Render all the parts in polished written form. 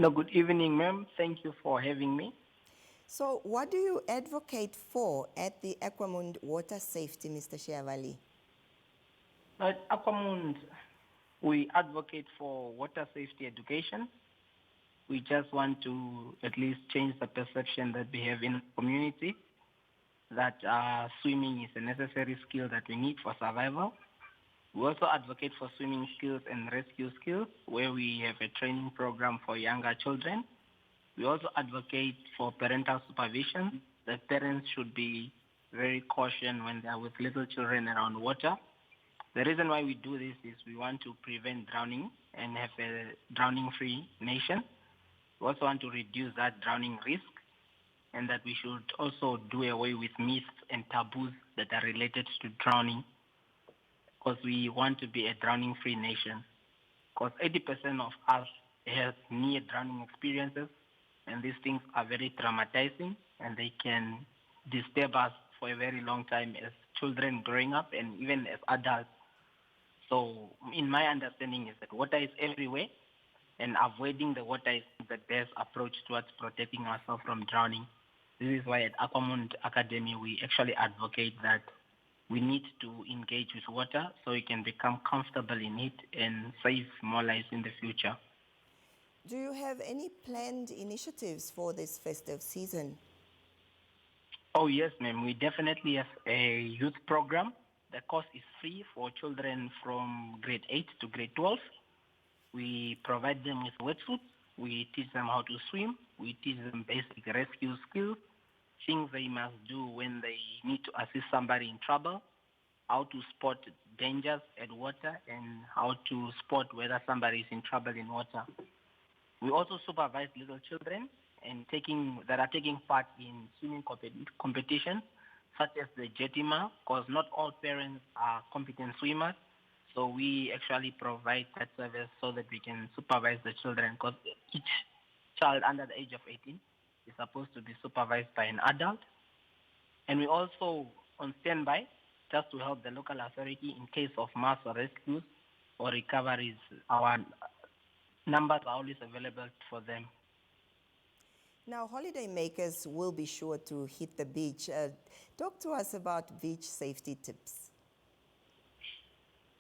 No, good evening, ma'am. Thank you for having me. So what do you advocate for at the Acquamund Water Safety, Mr. Sheyavali? At Acquamund, we advocate for water safety education. We just want to at least change the perception that we have in the community that swimming is a necessary skill that we need for survival. We also advocate for swimming skills and rescue skills, where we have a training program for younger children. We also advocate for parental supervision. The parents should be very cautious when they are with little children around water. The reason why we do this is we want to prevent drowning and have a drowning-free nation. We also want to reduce that drowning risk, and that we should also do away with myths and taboos that are related to drowning, because we want to be a drowning-free nation. Because 80% of us have near drowning experiences, and these things are very traumatizing, and they can disturb us for a very long time as children growing up and even as adults. So, in my understanding, is that water is everywhere, and avoiding the water is the best approach towards protecting ourselves from drowning. This is why at Acquamund Academy we actually advocate that we need to engage with water so we can become comfortable in it and save more lives in the future. Do you have any planned initiatives for this festive season? Oh yes, ma'am. We definitely have a youth program. The cost is free for children from grade 8 to grade 12. We provide them with wetsuits. We teach them how to swim. We teach them basic rescue skills, things they must do when they need to assist somebody in trouble, how to spot dangers at water, and how to spot whether somebody is in trouble in water. We also supervise little children and that are taking part in swimming competitions, such as the Jetima, because not all parents are competent swimmers. So we actually provide that service so that we can supervise the children, because each child under the age of 18 is supposed to be supervised by an adult. And we also on standby just to help the local authority in case of mass rescues or recoveries. Our numbers are always available for them. Now, holiday makers will be sure to hit the beach. Talk to us about beach safety tips.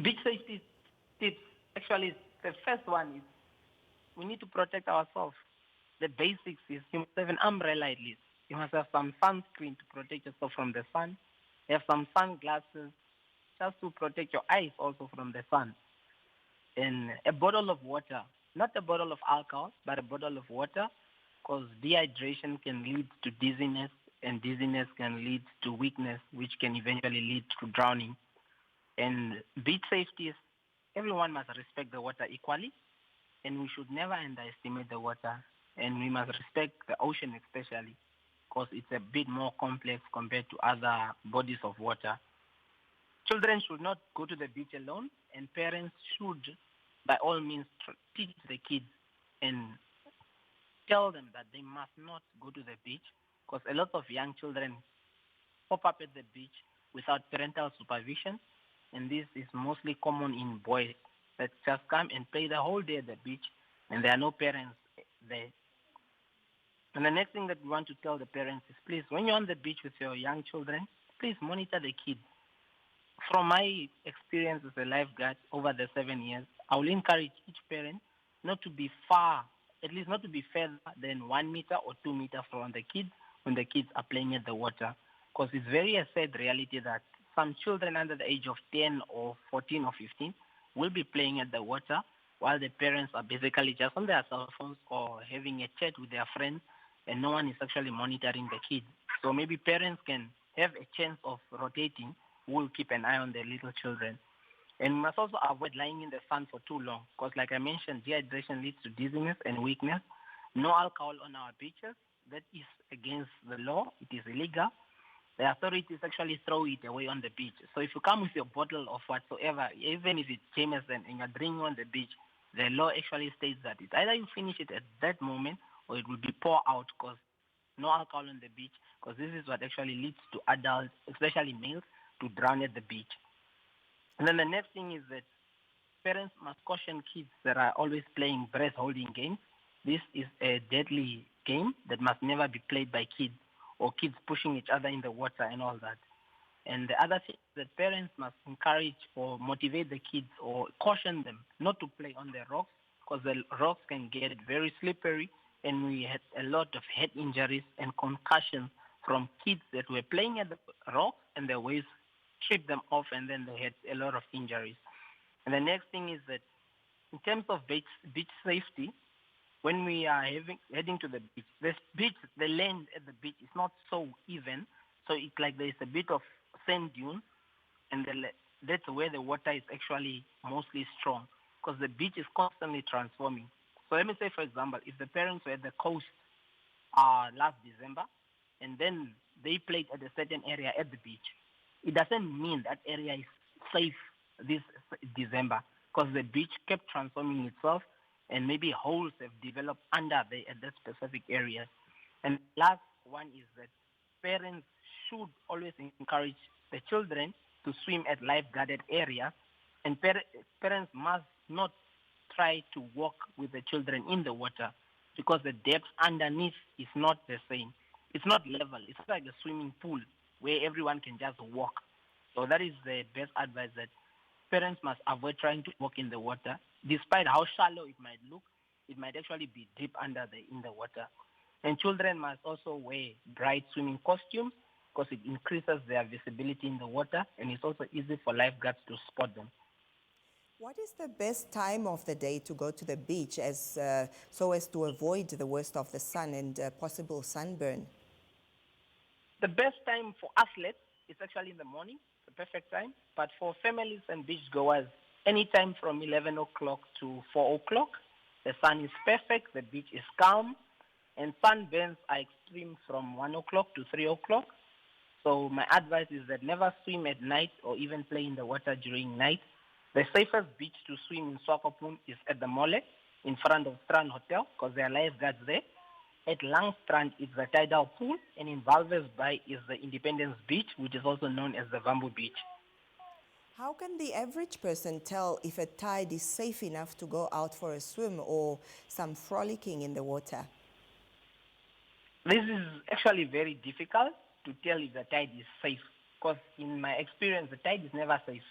Beach safety tips, actually, the first one is we need to protect ourselves. The basics is you must have an umbrella at least. You must have some sunscreen to protect yourself from the sun. You have some sunglasses just to protect your eyes also from the sun. And a bottle of water, not a bottle of alcohol, but a bottle of water, because dehydration can lead to dizziness, and dizziness can lead to weakness, which can eventually lead to drowning. And beach safety is everyone must respect the water equally, and we should never underestimate the water. And we must respect the ocean especially, because it's a bit more complex compared to other bodies of water. Children should not go to the beach alone, and parents should, by all means, teach the kids and tell them that they must not go to the beach, because a lot of young children pop up at the beach without parental supervision, and this is mostly common in boys that just come and play the whole day at the beach, and there are no parents there. And the next thing that we want to tell the parents is, please, when you're on the beach with your young children, please monitor the kids. From my experience as a lifeguard over the 7 years, I will encourage each parent not to be far, at least not to be further than 1 meter or 2 meters from the kids when the kids are playing at the water. Because it's very a sad reality that some children under the age of 10 or 14 or 15 will be playing at the water while the parents are basically just on their cell phones or having a chat with their friends, and no one is actually monitoring the kids. So maybe parents can have a chance of rotating who will keep an eye on their little children. And we must also avoid lying in the sun for too long, because like I mentioned, dehydration leads to dizziness and weakness. No alcohol on our beaches. That is against the law. It is illegal. The authorities actually throw it away on the beach. So if you come with your bottle of whatsoever, even if it's Jameson and you're drinking on the beach, the law actually states that it's either you finish it at that moment or it will be poured out, because no alcohol on the beach, because this is what actually leads to adults, especially males, to drown at the beach. And then the next thing is that parents must caution kids that are always playing breath holding games. This is a deadly game that must never be played by kids or kids pushing each other in the water and all that. And the other thing is that parents must encourage or motivate the kids or caution them not to play on the rocks because the rocks can get very slippery and we had a lot of head injuries and concussions from kids that were playing at the rocks and the waves tripped them off and then they had a lot of injuries. And the next thing is that in terms of beach safety, when we are heading to the beach, the land at the beach is not so even. So it's like there's a bit of sand dunes, and that's where the water is actually mostly strong because the beach is constantly transforming. So let me say, for example, if the parents were at the coast last December, and then they played at a certain area at the beach, it doesn't mean that area is safe this December because the beach kept transforming itself and maybe holes have developed under at that specific area. And last one is that parents should always encourage the children to swim at life-guarded areas, and parents must not try to walk with the children in the water because the depth underneath is not the same. It's not level. It's like a swimming pool where everyone can just walk. So that is the best advice that parents must avoid trying to walk in the water. Despite how shallow it might look, it might actually be deep in the water. And children must also wear bright swimming costumes because it increases their visibility in the water and it's also easy for lifeguards to spot them. What is the best time of the day to go to the beach so as to avoid the worst of the sun and possible sunburn? The best time for athletes is actually in the morning, the perfect time. But for families and beachgoers, anytime from 11 o'clock to 4 o'clock, the sun is perfect, the beach is calm, and sunburns are extreme from 1 o'clock to 3 o'clock. So my advice is that never swim at night or even play in the water during night. The safest beach to swim in Acquamund is at the Mole in front of Strand Hotel because there are lifeguards there. At Langstrand is the tidal pool, and in Walvis Bay is the Independence Beach, which is also known as the Vambu Beach. How can the average person tell if a tide is safe enough to go out for a swim or some frolicking in the water? This is actually very difficult to tell if the tide is safe because in my experience, the tide is never safe.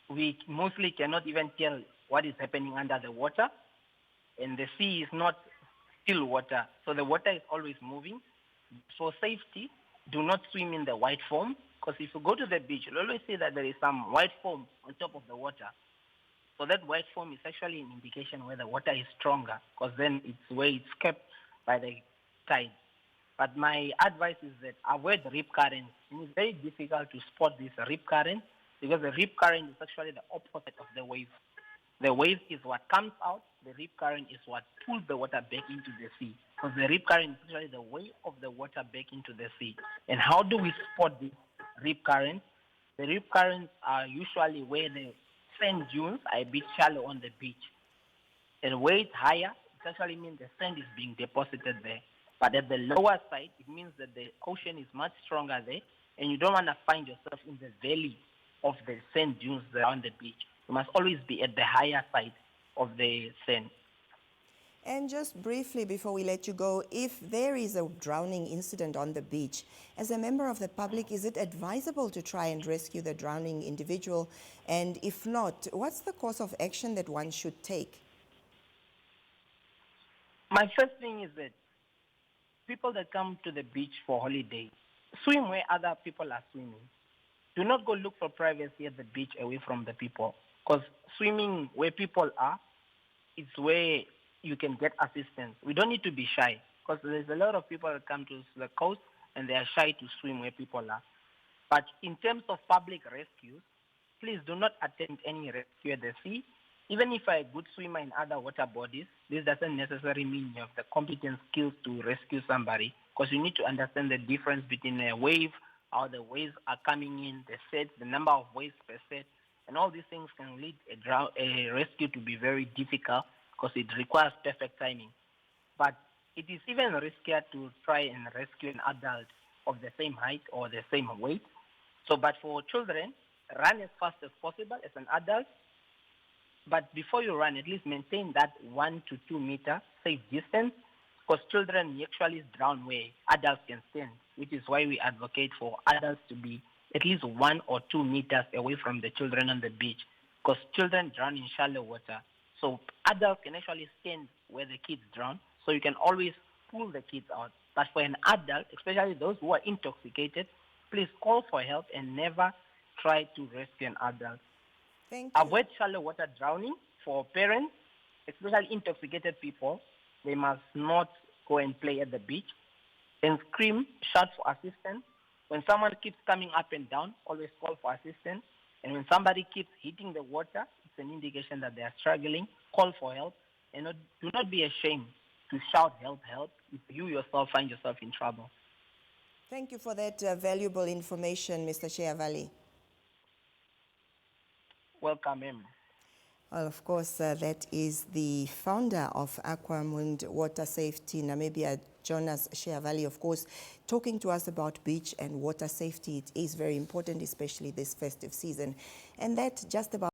We mostly cannot even tell what is happening under the water, and the sea is not still water, so the water is always moving. For safety, do not swim in the white foam because if you go to the beach, you'll always see that there is some white foam on top of the water. So that white foam is actually an indication where the water is stronger because then it's where it's kept by the tide. But my advice is that avoid rip currents. It's very difficult to spot this rip current because the rip current is actually the opposite of the wave. The wave is what comes out. The rip current is what pulls the water back into the sea. Because the rip current is actually the way of the water back into the sea. And how do we spot this rip current? The rip currents are usually where the sand dunes are a bit shallow on the beach. And where it's higher, it actually means the sand is being deposited there. But at the lower side, it means that the ocean is much stronger there, and you don't want to find yourself in the valley of the sand dunes around the beach. You must always be at the higher side of the sand. And just briefly before we let you go, if there is a drowning incident on the beach, as a member of the public, is it advisable to try and rescue the drowning individual? And if not, what's the course of action that one should take? My first thing is that people that come to the beach for holiday, swim where other people are swimming. Do not go look for privacy at the beach away from the people. Because swimming where people are, it's where you can get assistance. We don't need to be shy. Because there's a lot of people that come to the coast and they are shy to swim where people are. But in terms of public rescues, please do not attempt any rescue at the sea. Even if you're a good swimmer in other water bodies, this doesn't necessarily mean you have the competent skills to rescue somebody because you need to understand the difference between a wave, how the waves are coming in, the set, the number of waves per set, and all these things can lead a rescue to be very difficult because it requires perfect timing. But it is even riskier to try and rescue an adult of the same height or the same weight. So, but for children, run as fast as possible as an adult. But before you run, at least maintain that 1 to 2 meter safe distance, because children actually drown where adults can stand, which is why we advocate for adults to be at least 1 or 2 meters away from the children on the beach, because children drown in shallow water. So adults can actually stand where the kids drown, so you can always pull the kids out. But for an adult, especially those who are intoxicated, please call for help and never try to rescue an adult. Thank you. Avoid shallow water drowning. For parents, especially intoxicated people, they must not go and play at the beach. And scream, shout for assistance. When someone keeps coming up and down, always call for assistance. And when somebody keeps hitting the water, it's an indication that they are struggling. Call for help. And do not be ashamed to shout help, help, if you yourself find yourself in trouble. Thank you for that valuable information, Mr. Sheyavali. Welcome, ma'am. Well, of course, that is the founder of Acquamund Water Safety Namibia, Jonas Sheyavali, of course, talking to us about beach and water safety. It is very important, especially this festive season. And that just about